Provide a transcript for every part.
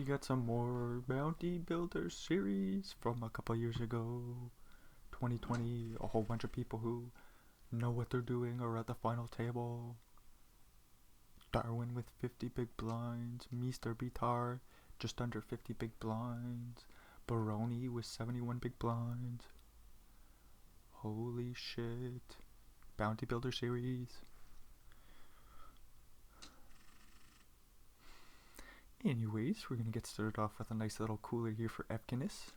We got some more Bounty Builder series from a couple years ago. 2020, a whole bunch of people who know what they're doing are at the final table. Darwin with 50 big blinds. Mr. Bitar just under 50 big blinds. Baroni with 71 big blinds. Holy shit. Bounty Builder series. Anyways, we're gonna get started off with a nice little cooler here for Efkinus.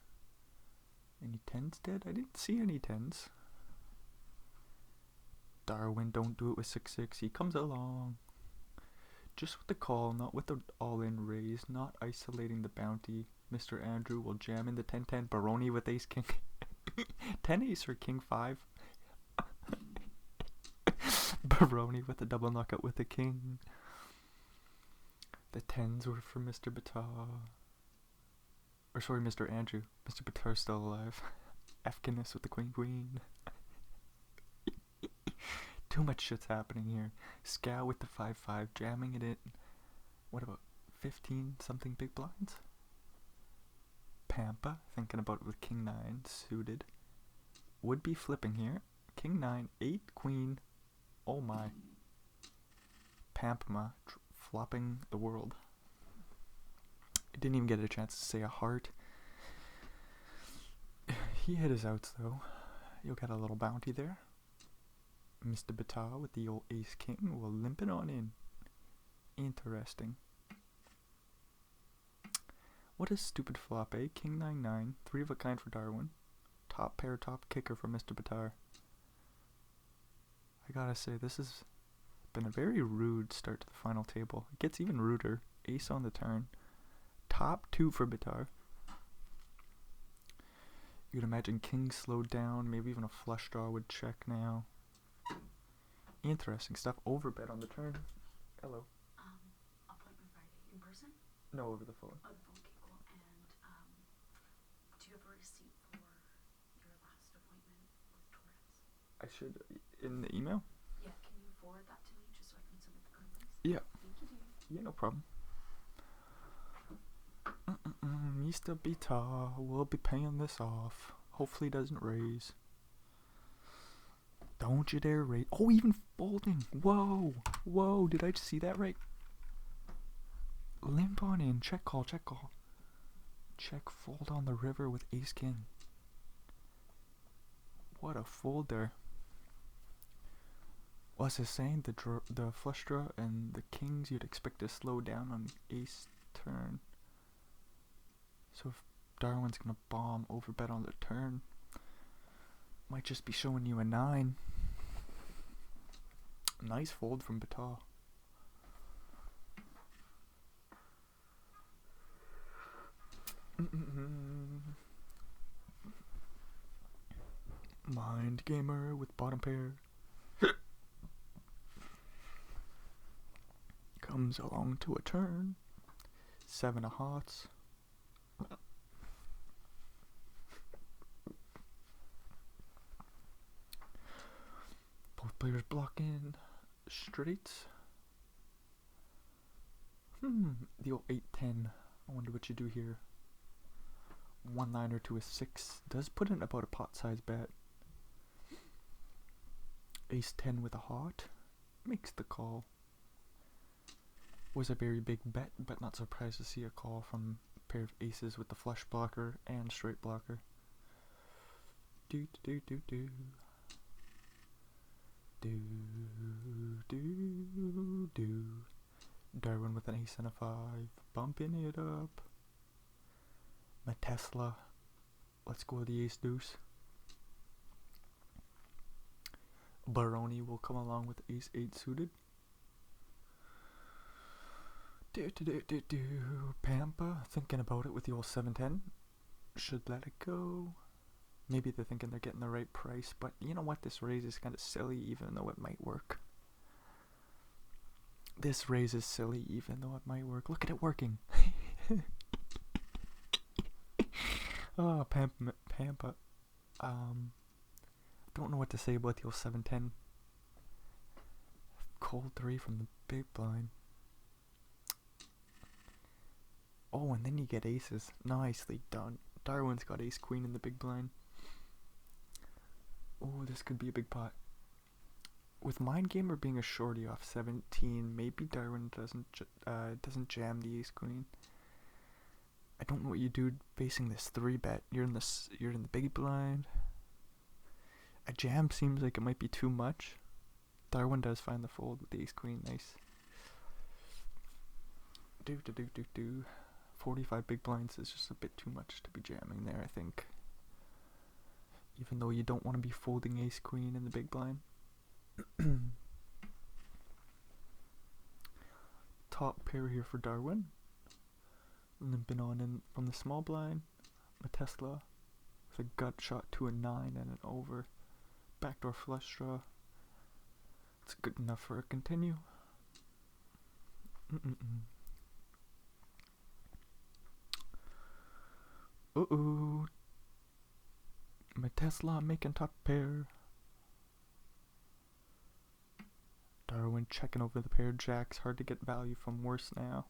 Any 10s dead? I didn't see any 10s. Darwin, don't do it with 6-6. He comes along. Just with the call, not with the all-in raise, not isolating the bounty. Mr. Andrew will jam in the 10-10. Baroni with ace-king. 10-ace or king-5. Baroni with a double knockout with the king. The 10s were for Mr. Bitar. Or sorry, Mr. Andrew. Mr. Bitar's still alive. Efkinus with the queen. Too much shit's happening here. Scow with the 5-5, jamming it in. What about 15 something big blinds? Pampa, thinking about it with king 9 suited. Would be flipping here. King 9, 8, queen. Oh my. Pampa flopping the world. I didn't even get a chance to say a heart. He hit his outs though. You'll get a little bounty there. Mr. Bitar with the old ace-king will limp it on in. Interesting. What a stupid flop, eh? King 9-9, 3 of a kind for Darwin. Top pair, top kicker for Mr. Bitar. I gotta say, this has been a very rude start to the final table. It gets even ruder. Ace on the turn. Top 2 for Bitar. You'd imagine king slowed down, maybe even a flush draw would check now. Interesting stuff. Overbet on the turn. Hello. Appointment Friday in person? No, over the phone. Oh, the phone, okay, cool. And do you have a receipt for your last appointment with Torres? I should, in the email? Yeah, can you forward that to me just so I can submit the card, please? Yeah. Thank you, dear. Yeah, no problem. Mr. Bitar will be paying this off. Hopefully doesn't raise. Don't you dare raise. Oh, even folding. Whoa. Whoa, did I just see that right? Limp on in. Check call, check call. Check fold on the river with ace king. What a fold there. What's it saying? The flush draw and the kings you'd expect to slow down on ace turn. So if Darwin's gonna bomb overbet on the turn, might just be showing you a 9. Nice fold from Bitar. Mind gamer with bottom pair. Comes along to a turn. 7 of hearts. Both players blocking straights. The old 8-10. I wonder what you do here. 1-9 to a 6 does put in about a pot size bet. Ace 10 with a heart makes the call. Was a very big bet, but not surprised to see a call from a pair of aces with the flush blocker and straight blocker. Do. Darwin with an ace and a 5, bumping it up. My Tesla. Let's go with the ace deuce. Baroni will come along with ace 8 suited. Pampa thinking about it with the old 7-10. Should let it go. Maybe they're thinking they're getting the right price, but you know what? This raise is kind of silly, even though it might work. This raise is silly, even though it might work. Look at it working. Oh, Pampa. Don't know what to say about the old 7-10. Cold 3 from the big blind. Oh, and then you get aces. Nicely done. Darwin's got ace queen in the big blind. Oh, this could be a big pot. With Mind Gamer being a shorty off 17, maybe Darwin doesn't jam the ace queen. I don't know what you do facing this 3-bet. You're in the big blind. A jam seems like it might be too much. Darwin does find the fold with the ace queen. Nice. 45 big blinds is just a bit too much to be jamming there, I think. Even though you don't want to be folding ace queen in the big blind. Top pair here for Darwin. Limping on in from the small blind. A Tesla with a gut shot to a 9 and an over. Backdoor flush draw. It's good enough for a continue. Uh-oh. My Tesla making top pair. Darwin checking over the pair jacks. Hard to get value from worse now.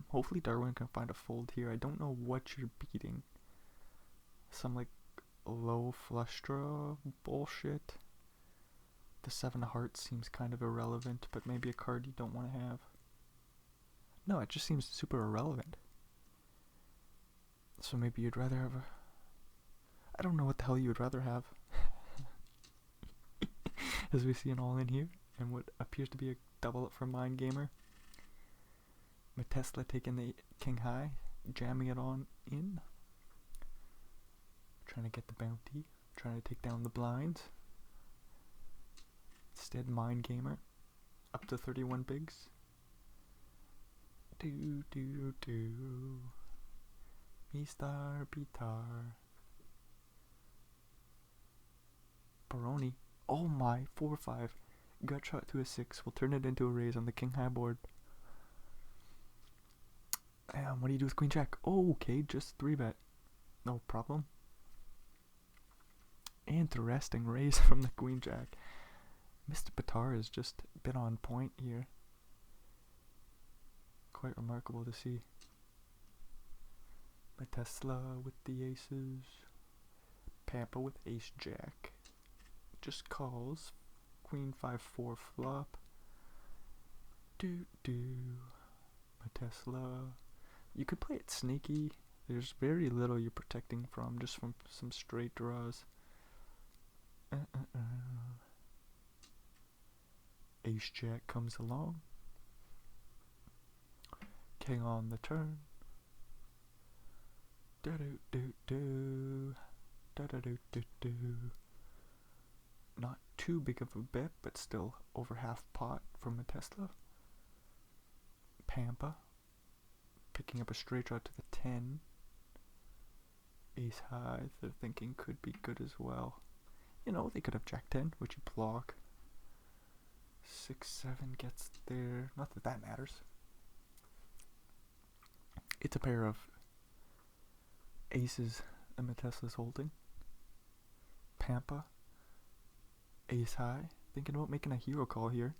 Hopefully Darwin can find a fold here. I don't know what you're beating. Some like low flush draw bullshit. The 7 of hearts seems kind of irrelevant, but maybe a card you don't want to have. No, it just seems super irrelevant. So maybe you'd rather have a... I don't know what the hell you would rather have. As we see an all in here, and what appears to be a double up for Mind Gamer. My Tesla taking the king high, jamming it on in. Trying to get the bounty, trying to take down the blinds. Instead, Mind Gamer, up to 31 bigs. Mistar Pitar. Baroni. Oh my, 4-5. Gut shot to a 6. We'll turn it into a raise on the king high board. What do you do with queen jack? Oh, okay, just 3-bet. No problem. Interesting raise from the queen jack. Mr. Pitar has just been on point here. Quite remarkable to see. My Tesla with the aces. Pampa with ace jack. Just calls. Queen 5-4 flop. My Tesla. You could play it sneaky. There's very little you're protecting from, just from some straight draws. Ace jack comes along. King on the turn. Not too big of a bet, but still over half pot from a Tesla. Pampa. Picking up a straight draw to the 10. Ace high, they're thinking could be good as well. You know, they could have jack 10, which you block. 6-7 gets there. Not that that matters. It's a pair of aces that my Tesla's holding. Pampa. Ace high. Thinking about making a hero call here.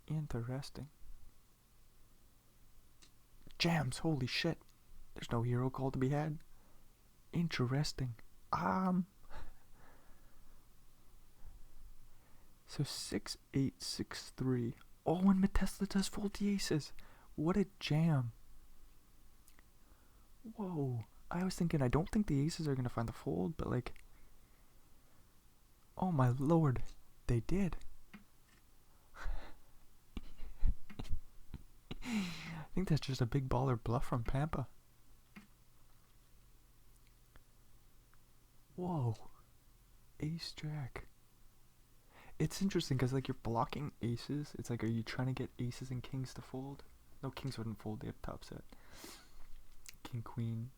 Interesting. Jams, holy shit. There's no hero call to be had. Interesting. So 6-8, 6-3. Oh, and my Tesla does fold the aces. What a jam. Whoa. I was thinking, I don't think the aces are going to find the fold, but like... Oh my lord. They did. I think that's just a big baller bluff from Pampa. Whoa. Ace jack. It's interesting because like you're blocking aces. It's like, are you trying to get aces and kings to fold? No, kings wouldn't fold. They have top set. King queen.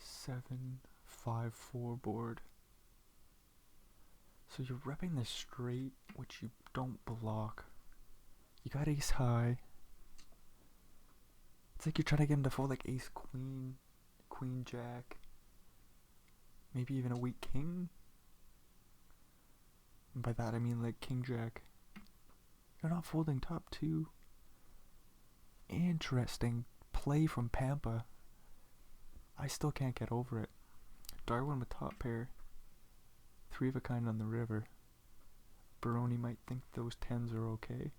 7-5-4 board. So you're repping this straight, which you don't block. You got ace high. It's like you're trying to get him to fold like ace queen, queen jack, maybe even a weak king. And by that I mean like king jack. They're not folding top two. Interesting play from Pampa. I still can't get over it. Darwin with top pair. Three of a kind on the river. Baroni might think those tens are okay.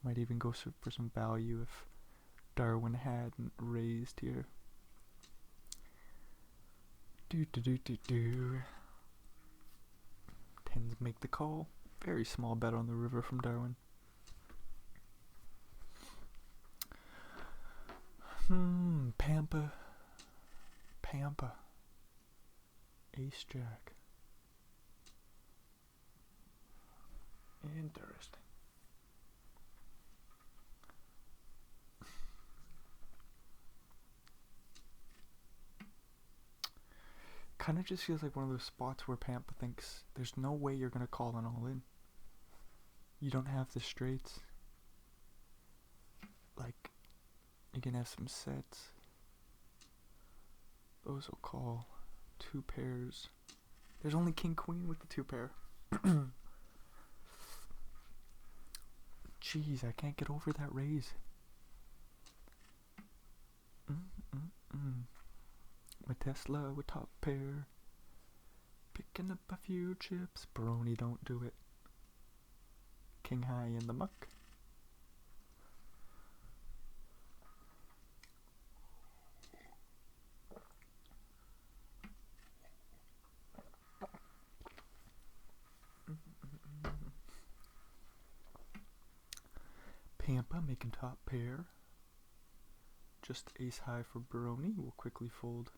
Might even go for some value if Darwin hadn't raised here. Do. Tens make the call. Very small bet on the river from Darwin. Pampa. Ace Jack. Interesting. Kind of just feels like one of those spots where Pampa thinks there's no way you're going to call an all-in. You don't have the straights. Like, you can have some sets. Those will call. Two pairs. There's only king queen with the two pair. Jeez, I can't get over that raise. My Tesla with top pair. Picking up a few chips. Baroni, don't do it. King high in the muck. Pampa making top pair. Just ace high for Baroni. Will quickly fold.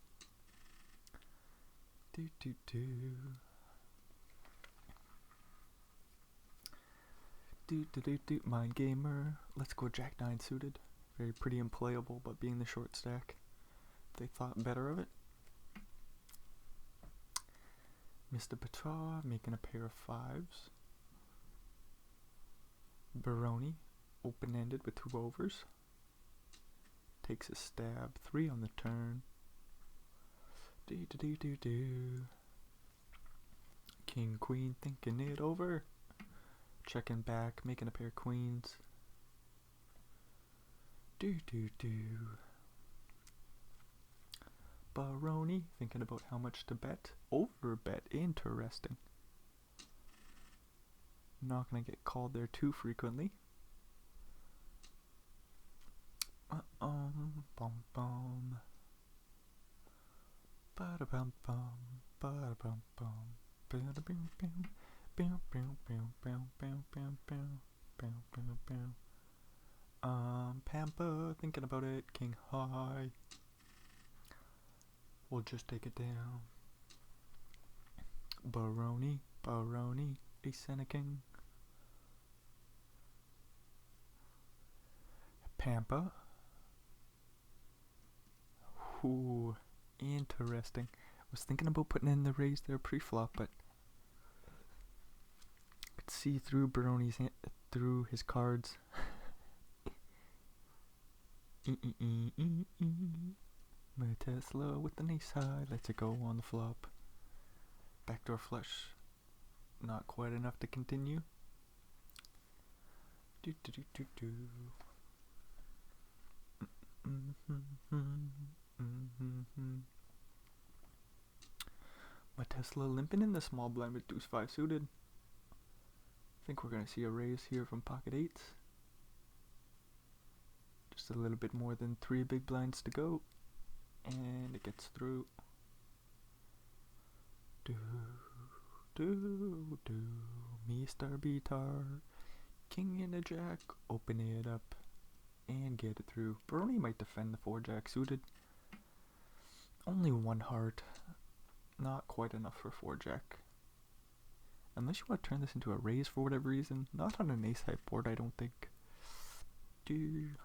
Do. Mind gamer. Let's go Jack 9 suited. Very pretty and playable, but being the short stack, they thought better of it. Mr. Patois making a pair of fives. Baroni, open-ended with two overs. Takes a stab. 3 on the turn. Do. King, queen, thinking it over. Checking back, making a pair of queens. Do. Baroni, thinking about how much to bet. Over bet, interesting. Not gonna get called there too frequently. Bum. Ba-da-bum bum. Ba-da-bum bum. Ba-da-bum bum. Pampa, thinking about it. King high. We'll just take it down. Baroni, ace and a king. Pampa. Ooh, interesting. Was thinking about putting in the raise there pre-flop, but could see through Baroni's through his cards. My Tesla with the ace high. Lets it go on the flop. Backdoor flush. Not quite enough to continue. Do. My Tesla limping in the small blind with deuce 5 suited. Think we're gonna see a raise here from pocket eights. Just a little bit more than 3 big blinds to go, and it gets through. Do. Me star B-tar. King and a jack. Open it up and get it through. Baroni might defend the 4-jack suited. Only one heart. Not quite enough for 4-jack. Unless you want to turn this into a raise for whatever reason. Not on an ace high board, I don't think. Dude.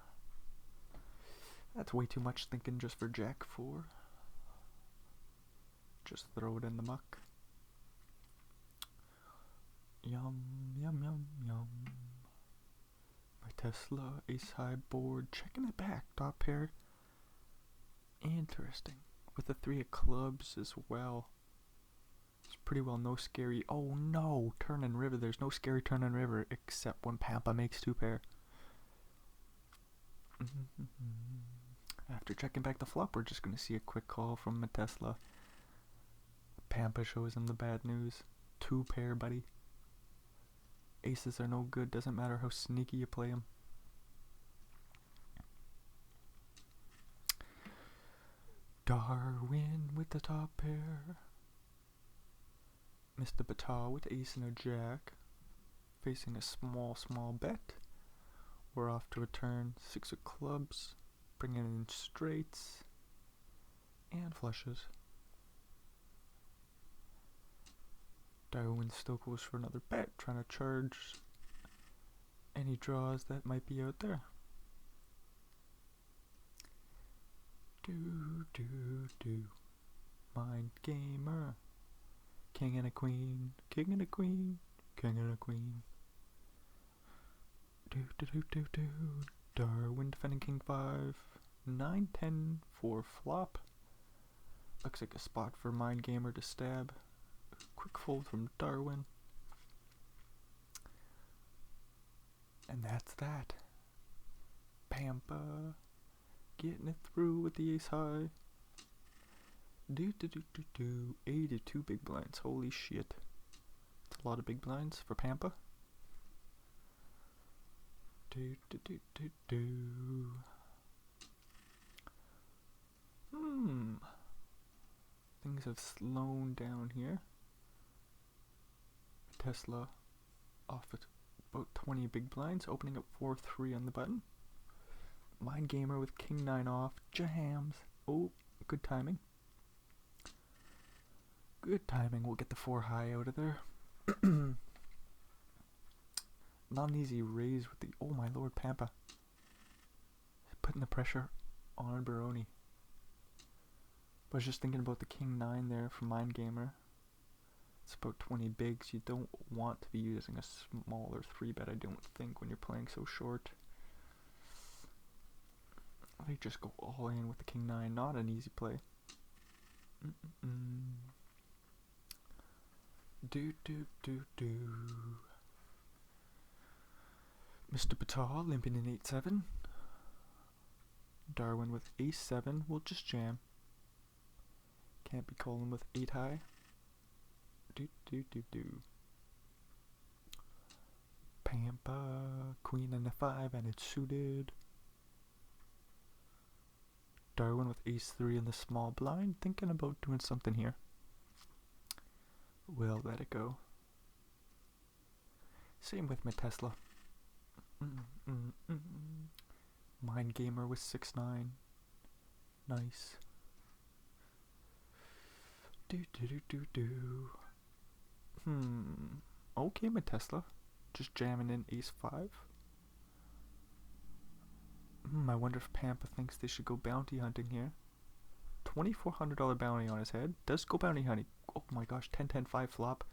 That's way too much thinking just for jack 4. Just throw it in the muck. Yum. My Tesla, ace high board, checking it back, top pair. Interesting. With the 3 of clubs as well. It's pretty well no scary. Oh no, turn and river. There's no scary turn and river except when Pampa makes two pair. After checking back the flop, we're just going to see a quick call from a Tesla. Pampa shows him the bad news. Two pair, buddy. Aces are no good. Doesn't matter how sneaky you play them. Darwin with the top pair. Mr. Bata with ace and a jack. Facing a small bet. We're off to a turn. Six of clubs. Bringing in straights. And flushes. Darwin still goes for another bet. Trying to charge any draws that might be out there. Do. Mind gamer. King and a queen. King and a queen. King and a queen. Do. Darwin defending king 5. 9-10 for flop. Looks like a spot for mind gamer to stab. Quick fold from Darwin. And that's that. Pampa getting it through with the ace high. 82 big blinds. Holy shit. It's a lot of big blinds for Pampa. Things have slowed down here. Tesla off at about 20 big blinds, opening up 4-3 on the button. Mind gamer with king 9 off, jams. Oh, good timing. Good timing. We'll get the 4 high out of there. Not an easy raise with the, oh my lord, Pampa. Putting the pressure on Baroni. I was just thinking about the king 9 there for mind gamer. It's about 20 bigs. You don't want to be using a smaller 3-bet, I don't think, when you're playing so short. They just go all in with the king 9. Not an easy play. Mr. Bata limping in 8-7. Darwin with ace 7. We'll just jam. Can't be calling with 8 high. Pampa, queen and a 5, and it's suited. Darwin with ace 3 in the small blind, thinking about doing something here. We'll let it go. Same with my Tesla. Mind gamer with 6-9. Nice. Okay, my Tesla. Just jamming in ace 5. I wonder if Pampa thinks they should go bounty hunting here. $2,400 bounty on his head. Does go bounty hunting. Oh my gosh, 10-10-5 flop.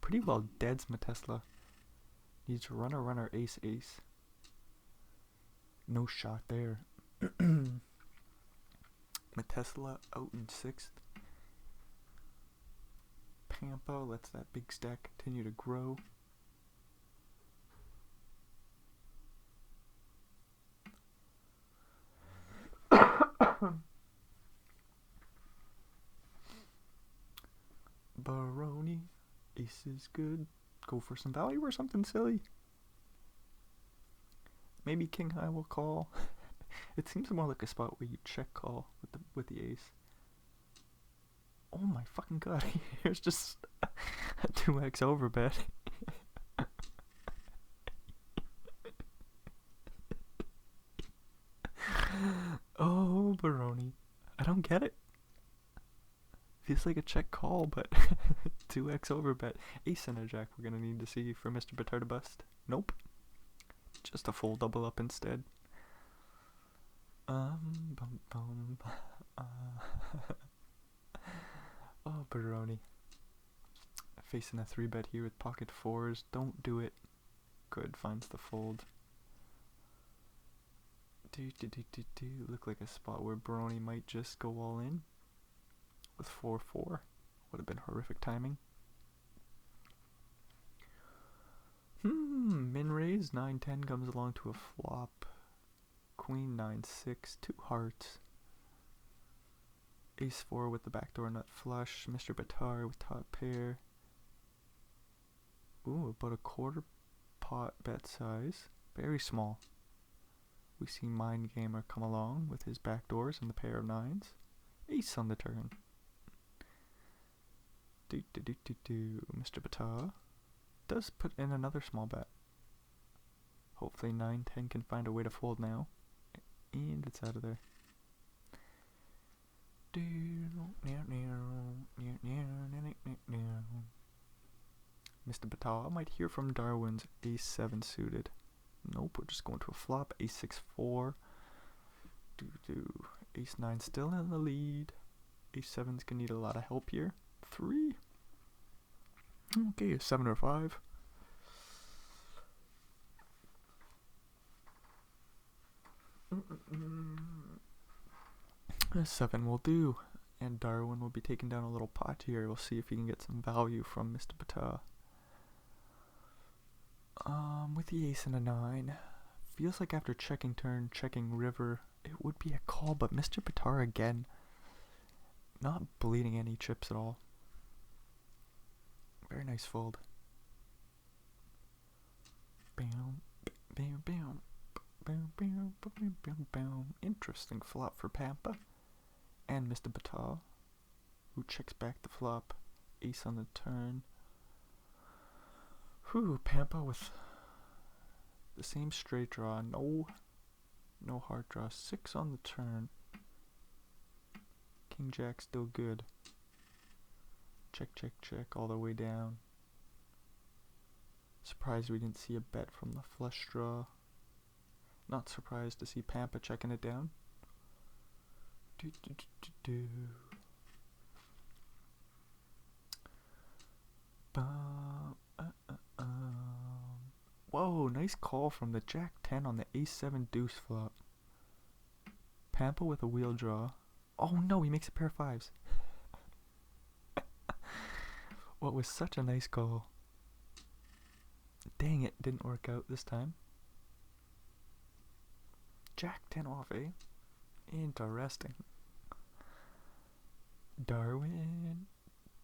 Pretty well deads my Tesla. Needs runner, ace. No shot there. My Tesla out in 6th. Pampa lets that big stack continue to grow. Baroni, ace is good. Go for some value or something silly. Maybe king high will call. It seems more like a spot where you check call with the ace. Oh my fucking god! Here's just a 2x overbet. Oh, Baroni, I don't get it. Feels like a check call, but 2x overbet. Ace and a jack we're gonna need to see for Mr. Bitar to bust. Nope. Just a full double up instead. Oh, Baroni. Facing a 3-bet here with pocket 4s. Don't do it. Good, finds the fold. Look like a spot where Baroni might just go all in with 4-4. Would have been horrific timing. Ace 9-10 comes along to a flop. Queen 9-6, 2 hearts. Ace 4 with the backdoor nut flush. Mr. Batar with top pair. Ooh, about a quarter pot bet size. Very small. We see Mind Gamer come along with his backdoors and the pair of nines. Ace on the turn. Mr. Batar does put in another small bet. Hopefully 9-10 can find a way to fold now. And it's out of there. Mr. Batar might hear from Darwin's Ace 7 suited. Nope, we're just going to a flop. Ace 6-4. Ace 9 still in the lead. Ace 7's gonna need a lot of help here. 3. Okay, 7 or 5. A 7 will do. And Darwin will be taking down a little pot here. We'll see if he can get some value from Mr. Batar. With the ace and a 9. Feels like after checking turn, checking river, it would be a call, but Mr. Batar again, not bleeding any chips at all. Very nice fold. Bam, bam, bam, bam, bam, bam, bam, bam. Interesting flop for Pampa. And Mr. Batar, who checks back the flop. Ace on the turn. Pampa with the same straight draw. No hard draw. 6 on the turn. King Jack still good. Check, check, check all the way down. Surprised we didn't see a bet from the flush draw. Not surprised to see Pampa checking it down. Whoa, nice call from the Jack 10 on the Ace 7 deuce flop. Pampa with a wheel draw. Oh no, he makes a pair of 5s. What was such a nice call. Dang it, didn't work out this time. Jack 10 off, eh? Interesting. Darwin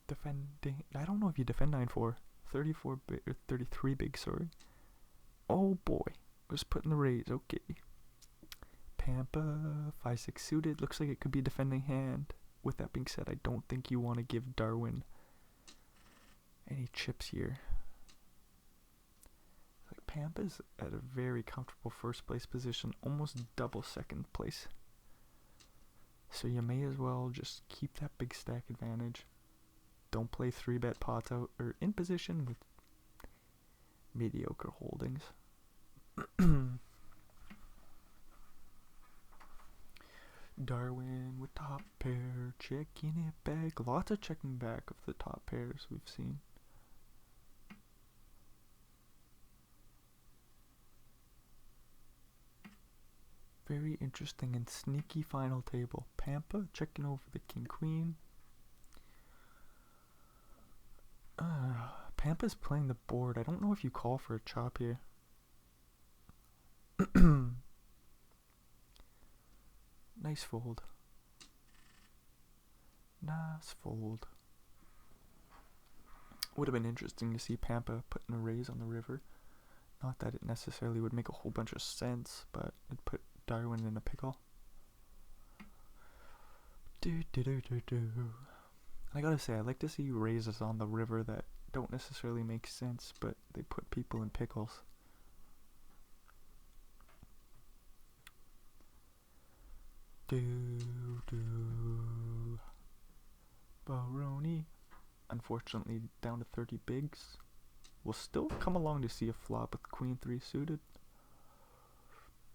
defending. I don't know if you defend 9-4. 34 big, or 33 big, sorry. Oh boy, was putting the raise. Okay. Pampa 5-6 suited. Looks like it could be a defending hand. With that being said, I don't think you want to give Darwin any chips here. Like Pampa's at a very comfortable first place position, almost double second place. So you may as well just keep that big stack advantage. Don't play 3-bet pots out or in position with mediocre holdings. Darwin with top pair, checking it back. Lots of checking back of the top pairs we've seen. Very interesting and sneaky final table. Pampa checking over the king queen. Pampa's playing the board. I don't know if you call for a chop here. Nice fold. Nice fold. Would have been interesting to see Pampa putting a raise on the river. Not that it necessarily would make a whole bunch of sense, but it put Darwin in a pickle. I gotta say, I like to see raises on the river that don't necessarily make sense, but they put people in pickles. Baroni. Unfortunately, down to 30 bigs. We'll still come along to see a flop with Queen 3 suited.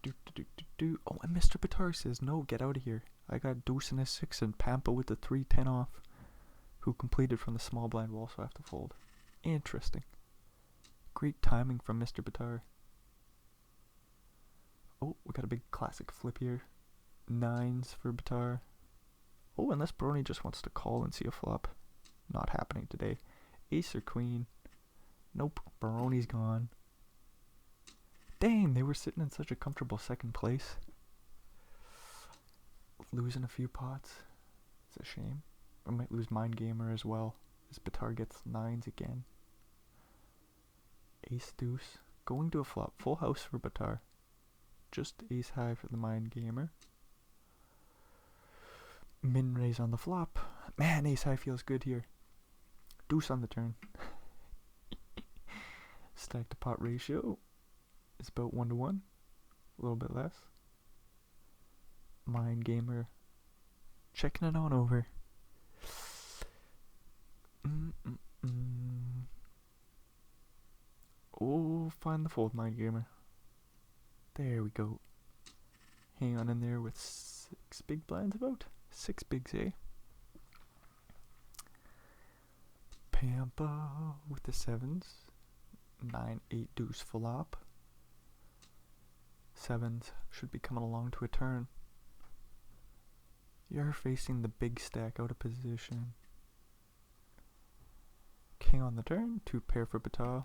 Oh, and Mr. Batar says, no, get out of here. I got deuce and a 6 and Pampa with the 3-10 off, who completed from the small blind will also have to fold. Interesting. Great timing from Mr. Batar. Oh, we got a big classic flip here. 9s for Batar. Oh, unless Baroni just wants to call and see a flop. Not happening today. Ace or queen. Nope, Baroni's gone. Dang, they were sitting in such a comfortable second place. Losing a few pots. It's a shame. I might lose Mind Gamer as well. This Batar gets 9s again. Ace Deuce. Going to a flop. Full house for Batar. Just ace high for the Mind Gamer. Min raise on the flop. Man, ace high feels good here. Deuce on the turn. Stack to pot ratio is about 1-to-1. A little bit less. Mind Gamer checking it on over. Oh, find the fold, Mind Gamer. There we go. Hang on in there with 6 big blinds about. 6 bigs, eh? Pampa with the 7s. 9-8 deuce flop. 7s should be coming along to a turn. You're facing the big stack out of position. King on the turn. 2 pair for Batar.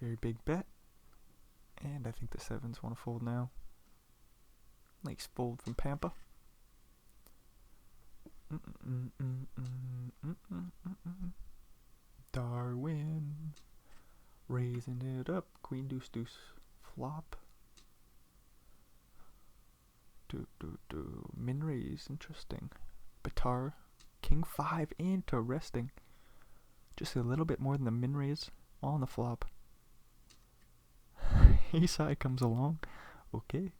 Very big bet. And I think the 7s want to fold now. Nice fold from Pampa. Darwin raising it up. Queen deuce deuce flop. Min raise, interesting. Batar king 5, interesting. Just a little bit more than the min raise on the flop. Ace high comes along. Okay.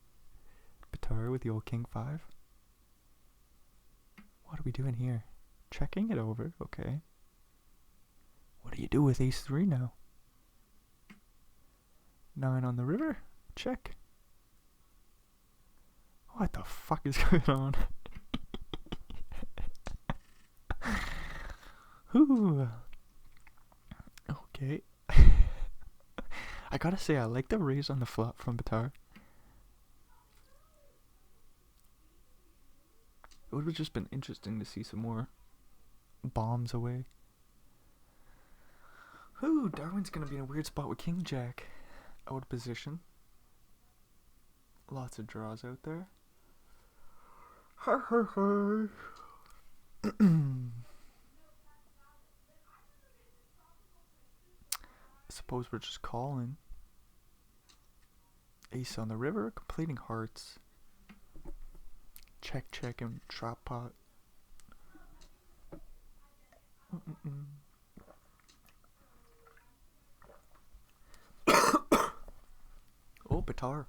Batar with the old king 5. What are we doing here? Checking it over. Okay. What do you do with ace 3 now? 9 on the river. Check. What the fuck is going on? Ooh. Okay. I gotta say, I like the raise on the flop from Batar. It would have just been interesting to see some more bombs away. Ooh, Darwin's gonna be in a weird spot with King Jack. Out of position. Lots of draws out there. I suppose we're just calling. Ace on the river, completing hearts. Check, check, and trap pot. Oh, Batar.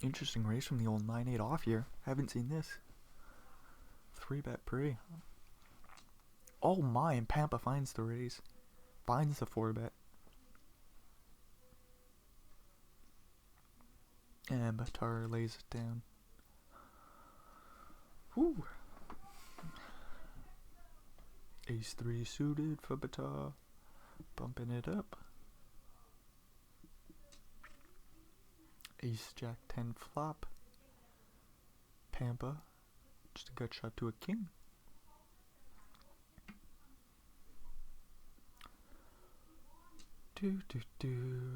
Interesting raise from the old 9-8 off here. Haven't seen this. 3-bet pre. Oh my, and Pampa finds the raise. Finds the 4-bet. And Batar lays it down. Whew. Ace 3 suited for Batar. Bumping it up. Ace Jack 10 flop. Pampa. Just a gut shot to a king.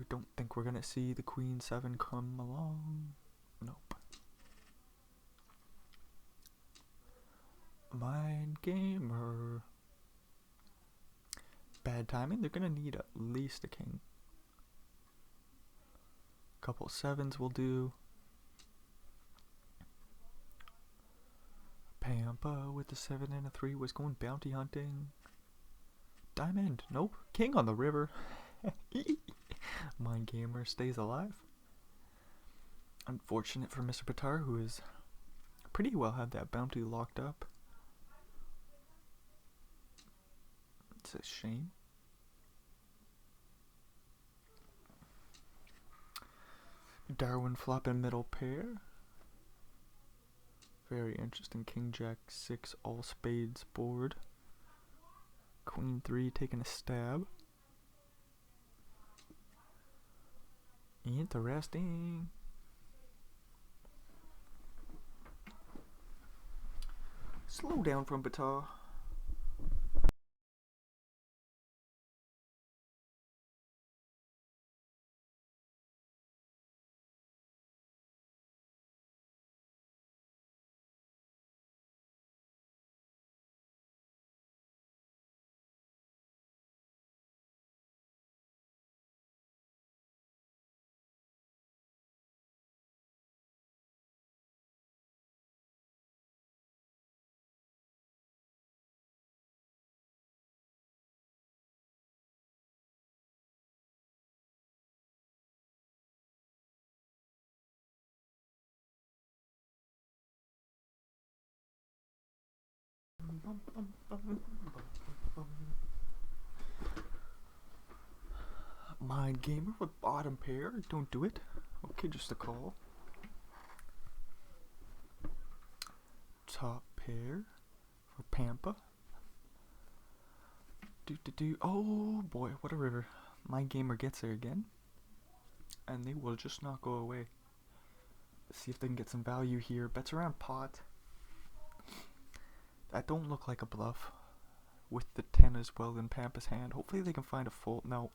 Don't think we're gonna see the Queen 7 come along. Nope. Mind Gamer. Bad timing. They're gonna need at least a king. Couple 7s will do. Pampa with the 7 and a 3 was going bounty hunting. Diamond. Nope. King on the river. Mind Gamer stays alive. Unfortunate for Mr. Batar, who is pretty well had that bounty locked up. It's a shame. Darwin flopping middle pair. Very interesting. King Jack 6 all spades board. Queen 3 taking a stab. Interesting. Slow down from Bata. Mind gamer with bottom pair. Don't do it. Okay, just a call. Top pair for Pampa. Oh boy, what a river. My gamer gets there again. And they will just not go away. Let's see if they can get some value here. Bets around pot. That don't look like a bluff. With the 10 as well in Pampa's hand. Hopefully they can find a full. No.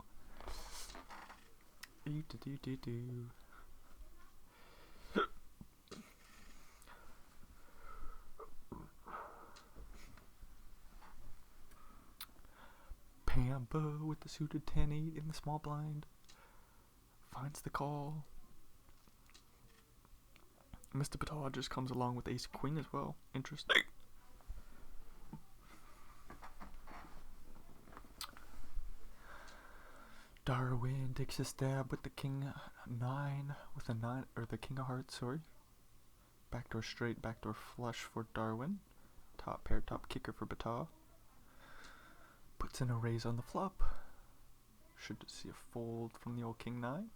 Pampa with the suited 10-8 in the small blind. Finds the call. Mr. Batal just comes along with ace queen as well. Interesting. Darwin takes a stab with the king 9 with a 9 or the king of hearts, sorry. Backdoor straight, backdoor flush for Darwin. Top pair, top kicker for Batal. Puts in a raise on the flop. Should see a fold from the old king 9.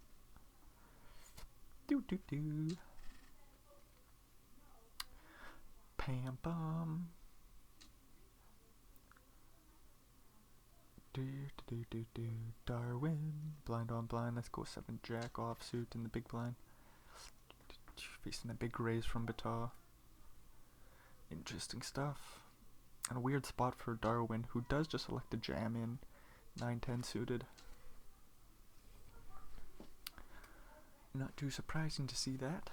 Pam bum. Darwin. Blind on blind. Let's go 7 jack offsuit in the big blind. Facing a big raise from Batar. Interesting stuff. And a weird spot for Darwin, who does just elect to jam in 9-10 suited. Not too surprising to see that.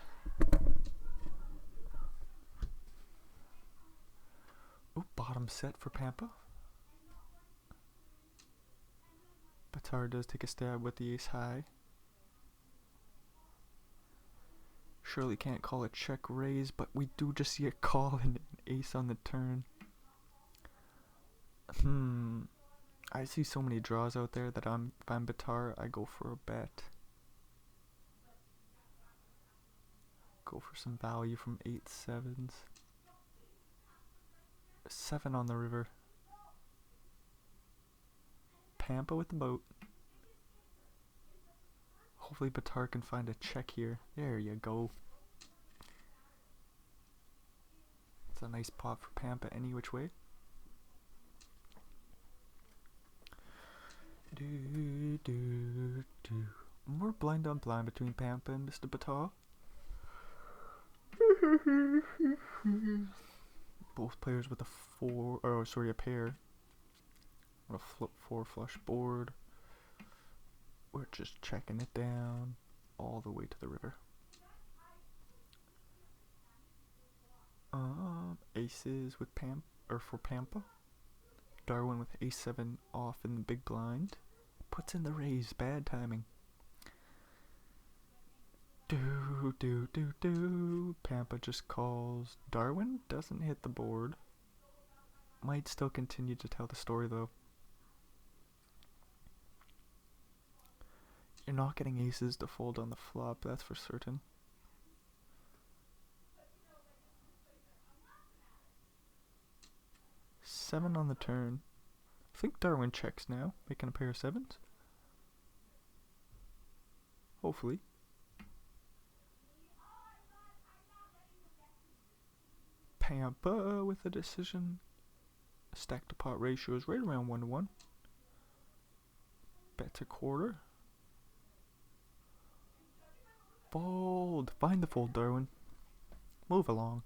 Oop, bottom set for Pampa. Batar does take a stab with the ace high. Surely can't call it check raise, but we do just see a call and an ace on the turn. I see so many draws out there that if I'm Batar, I go for a bet. Go for some value from 8-7s. 7 on the river. Pampa with the boat. Hopefully Batar can find a check here. There you go. It's a nice pot for Pampa any which way. More blind on blind between Pampa and Mr. Batar. Both players with a pair. On a flip 4 flush board. We're just checking it down all the way to the river. Aces with for Pampa. Darwin with ace 7 off in the big blind. Puts in the raise. Bad timing. Pampa just calls. Darwin doesn't hit the board. Might still continue to tell the story though. You're not getting aces to fold on the flop, that's for certain. Seven on the turn. I think Darwin checks now, making a pair of 7s. Hopefully. Pampa with a decision. Stack to pot ratio is right around 1-1. Bet a quarter. Fold. Find the fold, Darwin. Move along.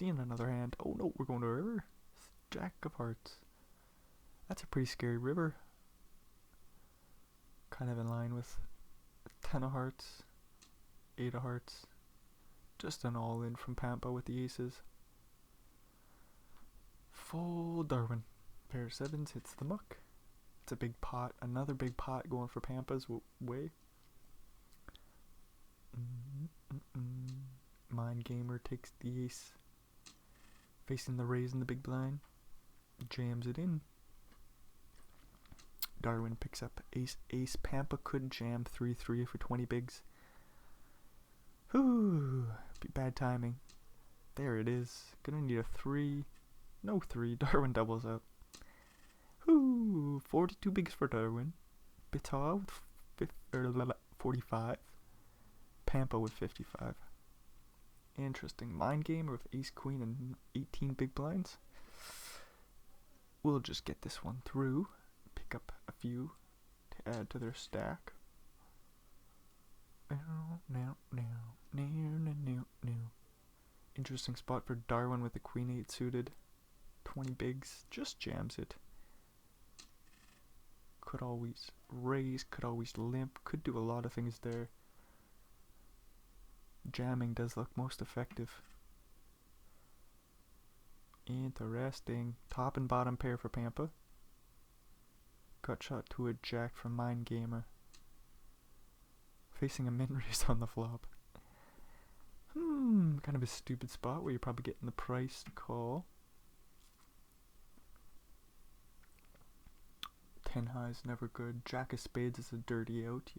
Seeing another hand. Oh no, we're going to a river. Jack of hearts. That's a pretty scary river. Kind of in line with 10 of hearts, 8 of hearts. Just an all-in from Pampa with the aces. Full Darwin. Pair of sevens hits the muck. It's a big pot. Another big pot going for Pampa's way. Mind Gamer takes the ace. Facing the raise in the big blind. Jams it in. Darwin picks up ace ace. Pampa could jam 3-3 for 20 bigs. Whew. Bad timing. There it is. Gonna need a 3. No 3. Darwin doubles up. Whew. 42 bigs for Darwin. Bita with 45. Pampa with 55. Interesting. Mind Gamer with ace queen and 18 big blinds. We'll just get this one through. Pick up a few to add to their stack. Interesting spot for Darwin with the queen 8 suited. 20 bigs. Just jams it. Could always raise, could always limp, could do a lot of things there. Jamming does look most effective. Interesting. Top and bottom pair for Pampa. Cut shot to a jack from Mind Gamer. Facing a min raise on the flop. Kind of a stupid spot where you're probably getting the price call. 10 high is never good. Jack of spades is a dirty out.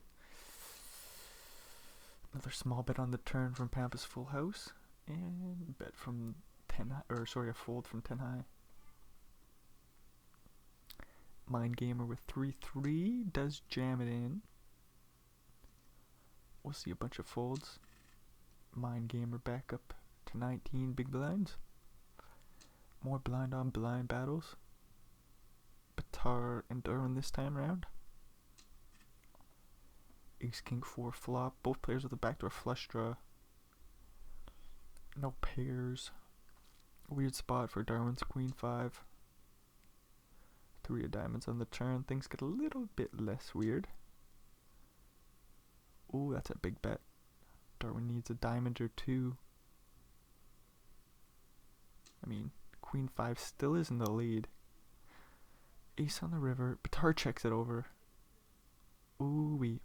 Another small bet on the turn from Pampa's full house. And bet from 10 high, or sorry, a fold from 10 high. Mind Gamer with 3-3 does jam it in. We'll see a bunch of folds. Mind Gamer back up to 19 big blinds. More blind on blind battles. Batar and Darwin this time around. Ace King 4 flop. Both players with a backdoor flush draw. No pairs. Weird spot for Darwin's Queen 5. 3 of diamonds on the turn. Things get a little bit less weird. Ooh, that's a big bet. Darwin needs a diamond or 2. I mean, Queen 5 still is in the lead. Ace on the river. Batar checks it over. Ooh wee.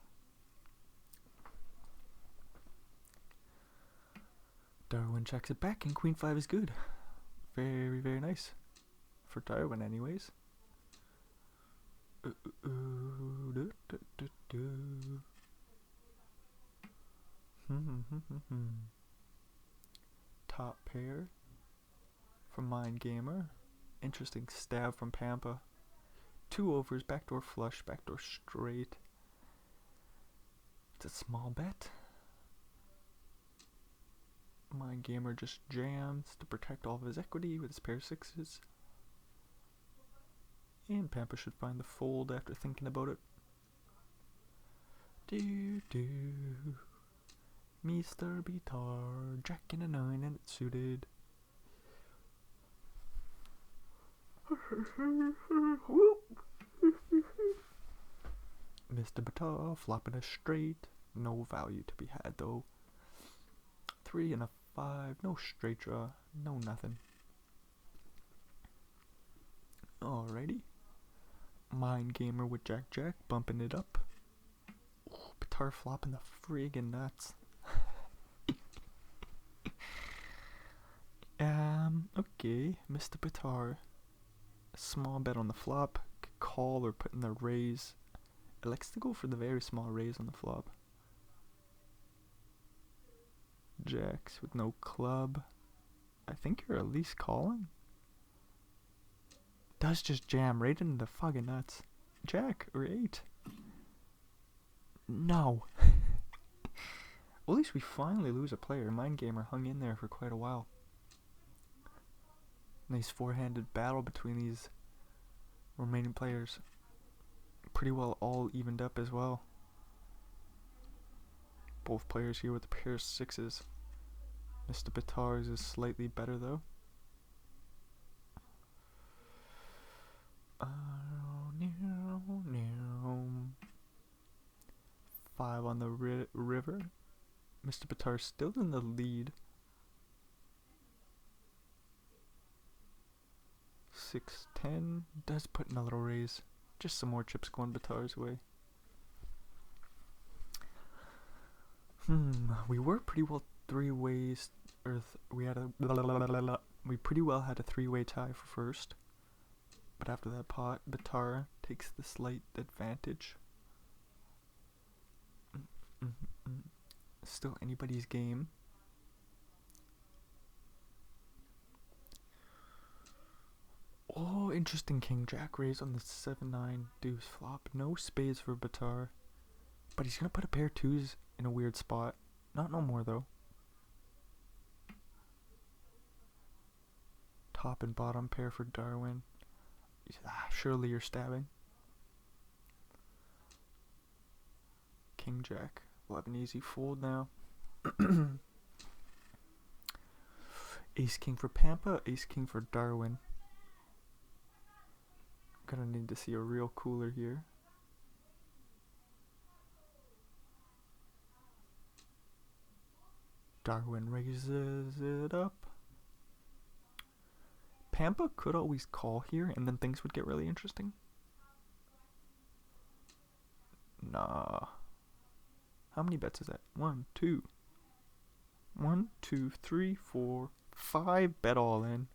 Darwin checks it back and Queen 5 is good. Very, very nice. For Darwin anyways. Top pair from Mind Gamer. Interesting stab from Pampa. 2 overs, backdoor flush, backdoor straight. It's a small bet. Mind Gamer just jams to protect all of his equity with his pair of 6s. And Pampa should find the fold after thinking about it. Mr. Bitar, Jack in a 9 and it's suited. Mr. Bitar flopping a straight. No value to be had though. 3 and a 5. No straight draw. No nothing. Alrighty. Mind Gamer with Jack Jack bumping it up. Ooh, Bitar flopping the friggin' nuts. Okay, Mr. Bitar. Small bet on the flop. Could call or put in the raise. It likes to go for the very small raise on the flop. Jacks with no club. I think you're at least calling. Does just jam right into the fucking nuts. Jack or 8. No. Well, at least we finally lose a player. Mind Gamer hung in there for quite a while. Nice four-handed battle between these remaining players. Pretty well all evened up as well. Both players here with a pair of 6s. Mr. Bitar's is slightly better though. Five on the river. Mr. Bitar's still in the lead. 6-10 does put in a little raise. Just some more chips going Bitar's way. We were pretty well three ways, or we pretty well had a three-way tie for first. But after that pot, Bitar takes the slight advantage. Still anybody's game. Oh, interesting king jack raise on the 7-9 deuce flop. No spades for Bitar. But he's gonna put a pair of twos in a weird spot. Not no more though. Top and bottom pair for Darwin. Surely you're stabbing. King jack. We'll have an easy fold now. Ace king for Pampa. Ace king for Darwin. Gonna need to see a real cooler here. Darwin raises it up. Pampa could always call here and then things would get really interesting. Nah. How many bets is that? 1, 2. 1, 2, 3, 4, 5. Bet all in.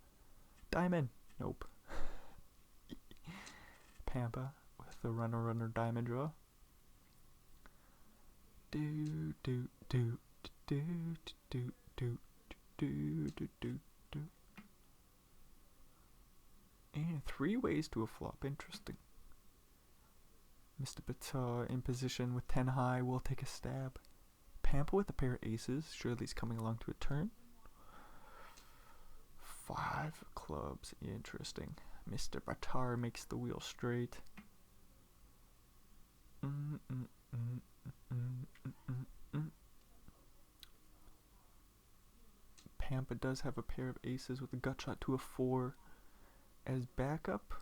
Diamond. Nope. Pampa with the runner diamond draw. Do do do do do do do do do do. And 3 ways to a flop. Interesting. Mr. Bitar in position with 10 high will take a stab. Pampa with a pair of aces. Surely he's coming along to a turn. 5 clubs. Interesting. Mr. Bitar makes the wheel straight. Pampa does have a pair of aces with a gut shot to a 4 as backup,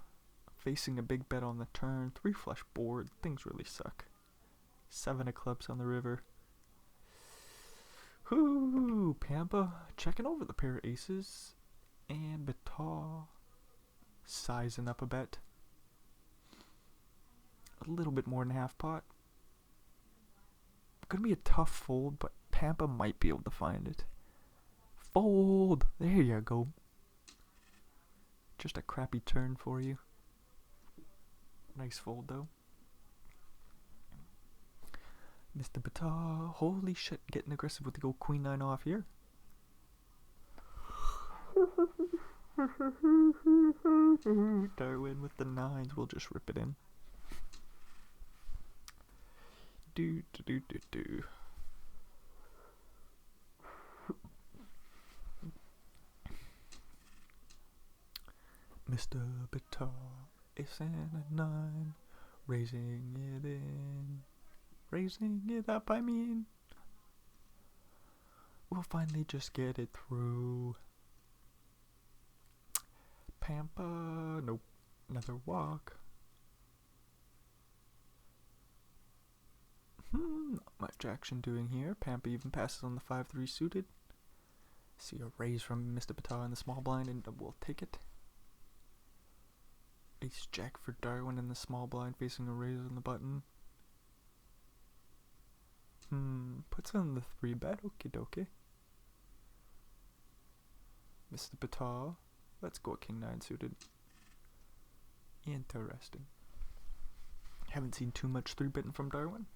facing a big bet on the turn. 3 flush board. Things really suck. 7 of clubs on the river. Whoo! Pampa checking over the pair of aces, and Bitar sizing up a bet. A little bit more than half pot. Gonna be a tough fold, but Pampa might be able to find it. Fold! There you go. Just a crappy turn for you. Nice fold though. Mr. Bitar, holy shit, getting aggressive with the old queen 9 off here. Darwin with the 9s, we'll just rip it in. Do do do do do. Mr. Bitar, ace and a 9, raising it in, raising it up, I mean. We'll finally just get it through. Pampa, nope, another walk. Not much action doing here. Pampa even passes on the 5-3 suited. See a raise from Mr. Bitar in the small blind, and we'll take it. Ace jack for Darwin in the small blind, facing a raise on the button. Puts on the 3 bet. Okie dokie. Mr. Bitar. Let's go king 9 suited. Interesting. Haven't seen too much 3 betting from Darwin.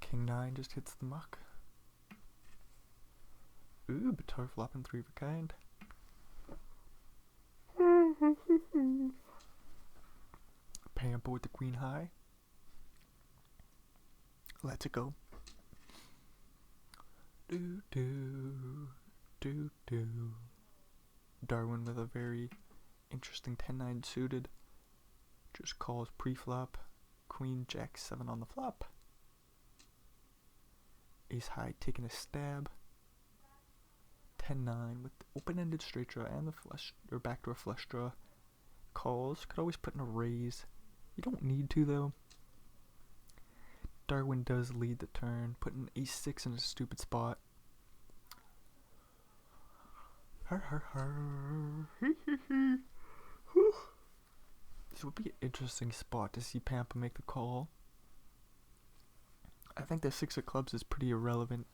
King 9 just hits the muck. Ooh, Bitar flopping 3 of a kind. Pampa with the queen high. Let's it go. Do do do do. Darwin with a very interesting 10-9 suited. Just calls pre-flop. Queen jack 7 on the flop. Ace high taking a stab. 10-9 with the open-ended straight draw and the flush or backdoor flush draw. Calls. Could always put in a raise. You don't need to though. Darwin does lead the turn, putting ace-6 in a stupid spot. This would be an interesting spot to see Pampa make the call. I think the 6 of clubs is pretty irrelevant.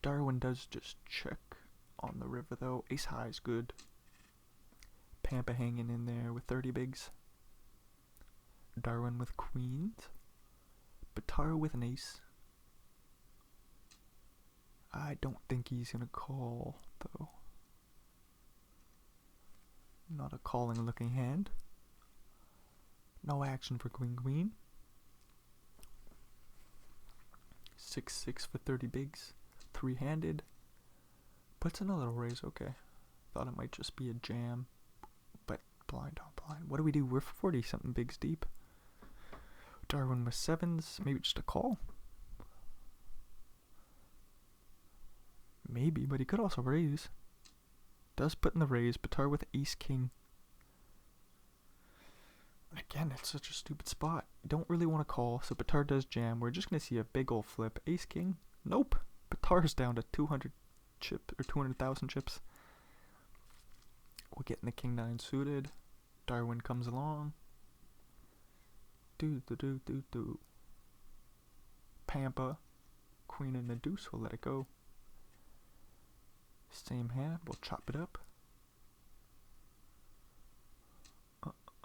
Darwin does just check on the river though. Ace high is good. Pampa hanging in there with 30 bigs. Darwin with queens. Batara with an ace. I don't think he's gonna call though. Not a calling looking hand. No action for queen queen. 6-6 for 30 bigs. 3-handed. Puts in a little raise, okay. Thought it might just be a jam. But blind on blind. What do we do? We're 40 something bigs deep. Darwin with 7s. Maybe just a call. Maybe, but he could also raise. Does put in the raise. Batar with ace king. Again, it's such a stupid spot. You don't really want to call, so Batar does jam. We're just going to see a big ol' flip. Ace king? Nope. Batar's down to 200 chip or 200,000 chips. We're getting the king 9 suited. Darwin comes along. Do. Pampa. Queen and the deuce. We'll let it go. Same hand. We'll chop it up.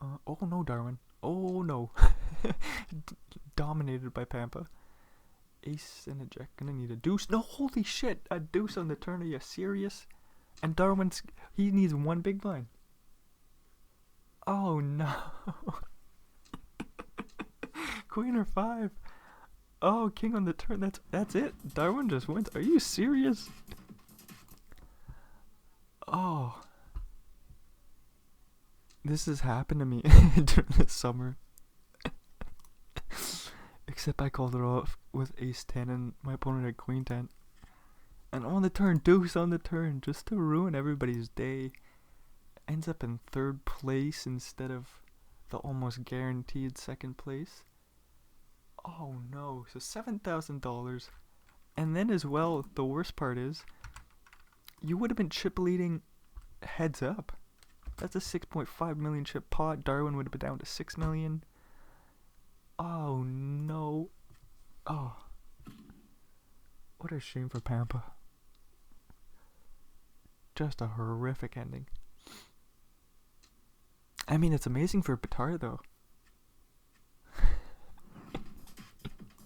Oh no, Darwin. Oh no. Dominated by Pampa. Ace and a jack. Gonna need a deuce. No, holy shit. A deuce on the turn. Are you serious? And Darwin's. He needs one big blind. Oh no. Queen or 5. Oh, king on the turn. That's it. Darwin just wins. Are you serious? Oh. This has happened to me during the summer. Except I called it off with ace 10 and my opponent had queen 10. And on the turn, deuce on the turn, just to ruin everybody's day. Ends up in 3rd place instead of the almost guaranteed 2nd place. Oh no, so $7,000. And then as well, the worst part is, you would have been chip leading heads up. That's a 6.5 million chip pot. Darwin would have been down to 6 million. Oh no. Oh. What a shame for Pampa. Just a horrific ending. I mean, it's amazing for Batar though.